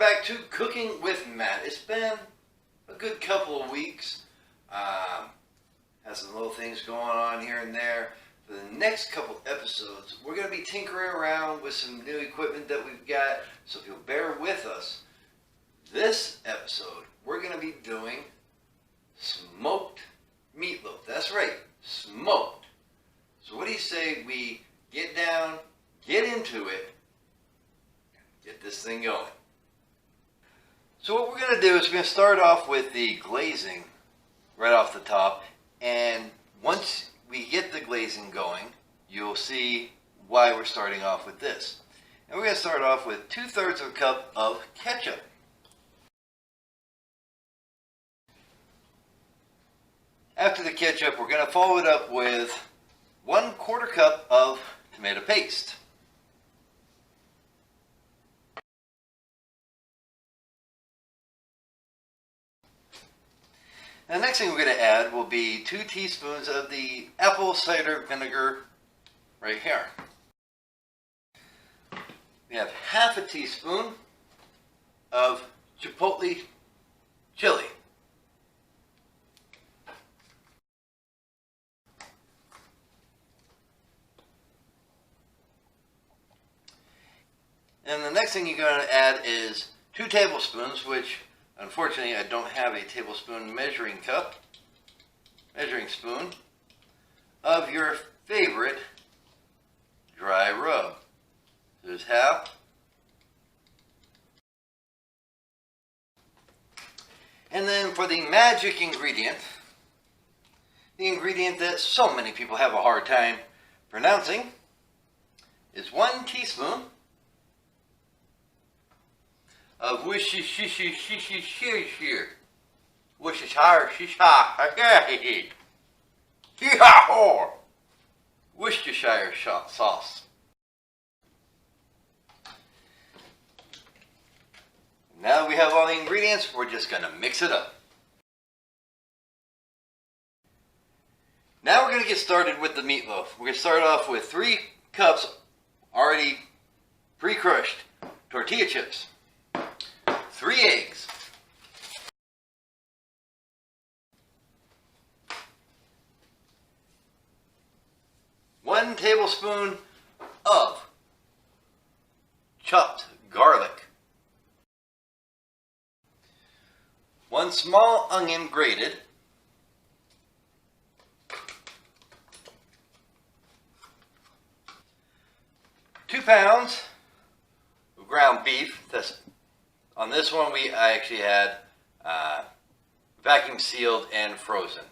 back to Cooking with Matt. It's been a good couple of weeks. Has some little things going on here and there. For the next couple episodes, we're going to be tinkering around with some new equipment that we've got, so if you'll bear with us, this episode, we're going to be doing smoked meatloaf. That's right, smoked. So what do you say we get down, get into it, get this thing going. So what we're going to do is we're going to start off with the glazing right off the top, and once we get the glazing going, you'll see why we're starting off with this. And we're going to start off with 2/3 of a cup of ketchup. After the ketchup, we're going to follow it up with 1/4 cup of tomato paste. The next thing we're going to add will be 2 teaspoons of the apple cider vinegar right here. We have 1/2 teaspoon of chipotle chili. And the next thing you're going to add is 2 tablespoons, which unfortunately I don't have a tablespoon measuring spoon, of your favorite dry rub. There's 1/2. And then for the magic ingredient, the ingredient that so many people have a hard time pronouncing, is 1 teaspoon of Worcestershire sauce. Now that we have all the ingredients, we're just going to mix it up. Now we're going to get started with the meatloaf. We're going to start off with 3 cups already pre-crushed tortilla chips, 3 eggs, 1 tablespoon of chopped garlic, 1 small onion grated, 2 pounds of ground beef. On this one, I actually had vacuum sealed and frozen.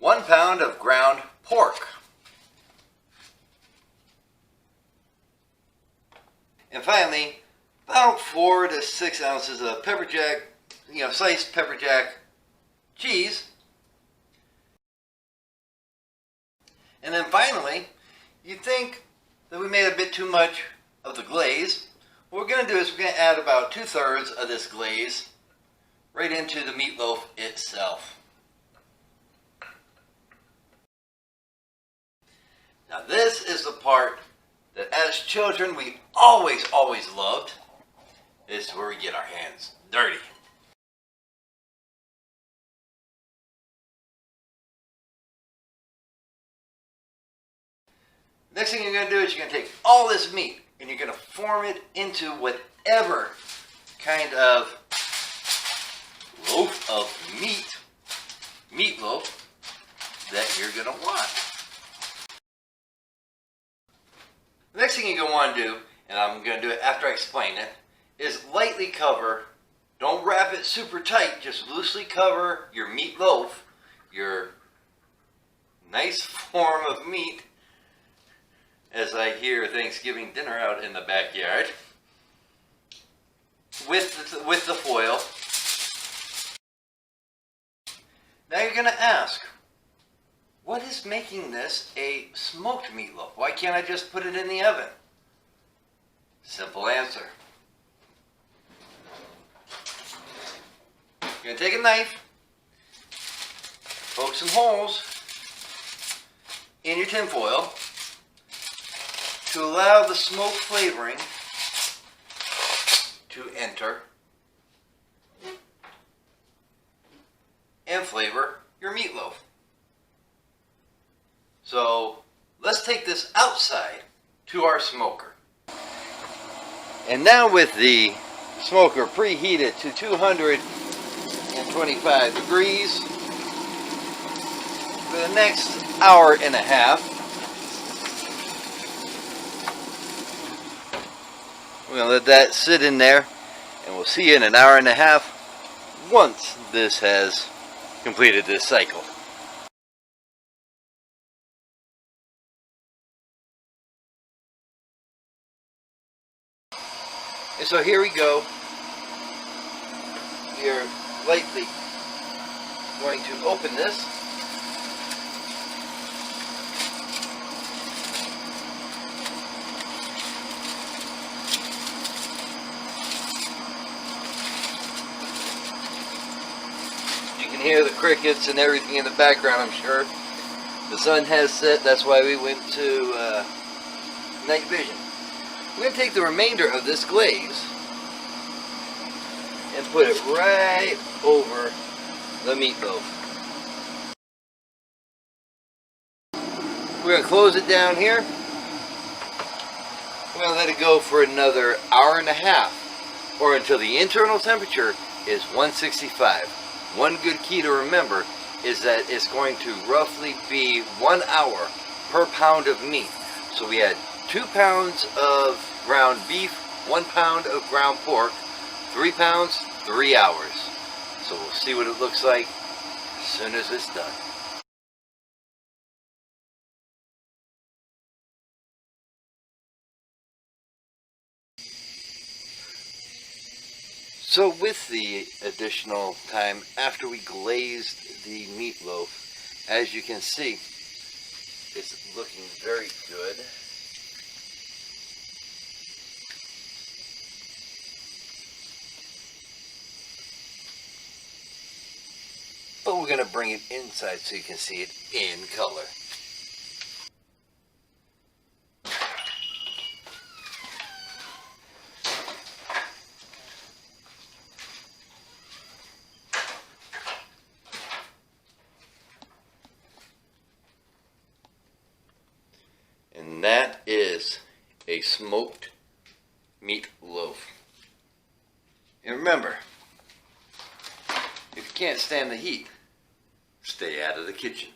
1 pound of ground pork. And finally, about 4 to 6 ounces of pepper jack, sliced pepper jack cheese. And then finally, you think that we made a bit too much of the glaze. What we're going to do is we're going to add about 2/3 of this glaze right into the meatloaf itself. Now this is the part that as children we always loved. This is where we get our hands dirty. Next thing you're going to do is you're going to take all this meat and you're going to form it into whatever kind of loaf of meatloaf that you're going to want. The next thing you're going to want to do, and I'm going to do it after I explain it, is lightly cover. Don't wrap it super tight, just loosely cover your meatloaf, your nice form of meat, as I hear Thanksgiving dinner out in the backyard, with the foil. Now you're going to ask, what is making this a smoked meatloaf? Why can't I just put it in the oven? Simple answer. You're going to take a knife, poke some holes, in your tin foil to allow the smoke flavoring to enter and flavor your meatloaf. So let's take this outside to our smoker. And now with the smoker preheated to 225 degrees for the next hour and a half, we're going to let that sit in there, and we'll see you in an hour and a half once this has completed this cycle. And so here we go. We are lightly going to open this. You can hear the crickets and everything in the background, I'm sure. The sun has set, that's why we went to night vision. We're going to take the remainder of this glaze and put it right over the meatloaf. We're going to close it down here. We're going to let it go for another hour and a half, or until the internal temperature is 165. One good key to remember is that it's going to roughly be 1 hour per pound of meat. So we had 2 pounds of ground beef, 1 pound of ground pork, 3 pounds, 3 hours. So we'll see what it looks like as soon as it's done. So with the additional time after we glazed the meatloaf, as you can see, it's looking very good. But we're going to bring it inside so you can see it in color. And that is a smoked meatloaf. And remember, if you can't stand the heat, stay out of the kitchen.